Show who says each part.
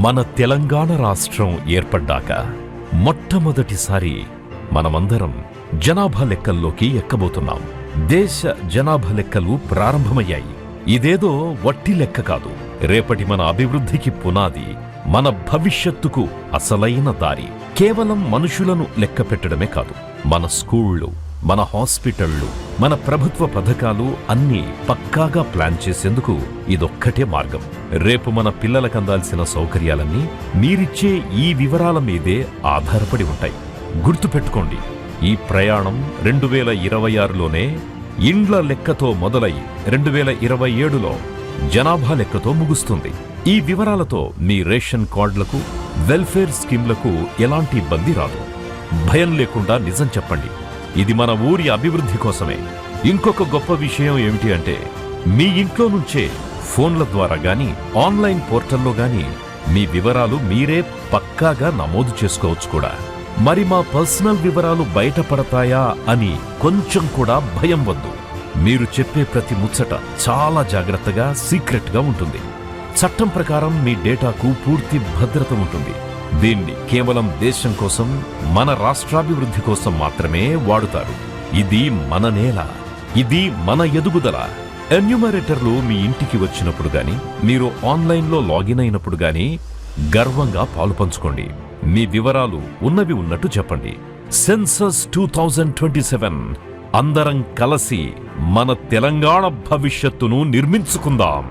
Speaker 1: మన తెలంగాణ రాష్ట్రం ఏర్పడ్డాక మొట్టమొదటిసారి మనమందరం జనాభా లెక్కల్లోకి ఎక్కబోతున్నాం. దేశ జనాభా లెక్కలు ప్రారంభమయ్యాయి. ఇదేదో వట్టి లెక్క కాదు. రేపటి మన అభివృద్ధికి పునాది, మన భవిష్యత్తుకు అసలైన దారి. కేవలం మనుషులను లెక్క పెట్టడమే కాదు, మన స్కూళ్లు, మన హాస్పిటళ్లు, మన ప్రభుత్వ పథకాలు అన్నీ పక్కాగా ప్లాన్ చేసేందుకు ఇదొక్కటే మార్గం. రేపు మన పిల్లలకు అందాల్సిన సౌకర్యాలన్నీ మీరిచ్చే ఈ వివరాల మీదే ఆధారపడి ఉంటాయి. గుర్తుపెట్టుకోండి, ఈ ప్రయాణం 2026లోనే ఇండ్ల లెక్కతో మొదలై 2027లో జనాభా లెక్కతో ముగుస్తుంది. ఈ వివరాలతో మీ రేషన్ కార్డులకు, వెల్ఫేర్ స్కీమ్లకు ఎలాంటి ఇబ్బంది రాదు. భయం లేకుండా నిజం చెప్పండి, ఇది మన ఊరి అభివృద్ధి కోసమే. ఇంకొక గొప్ప విషయం ఏమిటి అంటే, మీ ఇంట్లో నుంచే ఫోన్ల ద్వారా గాని, ఆన్లైన్ పోర్టల్లో గాని మీ వివరాలు మీరే పక్కాగా నమోదు చేసుకోవచ్చు కూడా. మరి మా పర్సనల్ వివరాలు బయటపడతాయా అని కొంచెం కూడా భయం వద్దు. మీరు చెప్పే ప్రతి ముచ్చట చాలా జాగ్రత్తగా, సీక్రెట్గా ఉంటుంది. చట్టం ప్రకారం మీ డేటాకు పూర్తి భద్రత ఉంటుంది. దీన్ని కేవలం దేశం కోసం, మన రాష్ట్రాభివృద్ధి కోసం మాత్రమే వాడుతారు. ఇది మన నేల, ఇది మన ఎదుగుదల. ఎన్యూమరేటర్లు మీ ఇంటికి వచ్చినప్పుడు గాని, మీరు ఆన్లైన్లో లాగిన్ అయినప్పుడు గాని గర్వంగా పాలుపంచుకోండి. మీ వివరాలు ఉన్నవి ఉన్నట్టు చెప్పండి. సెన్సస్ 2027, అందరం కలిసి మన తెలంగాణ భవిష్యత్తును నిర్మించుకుందాం.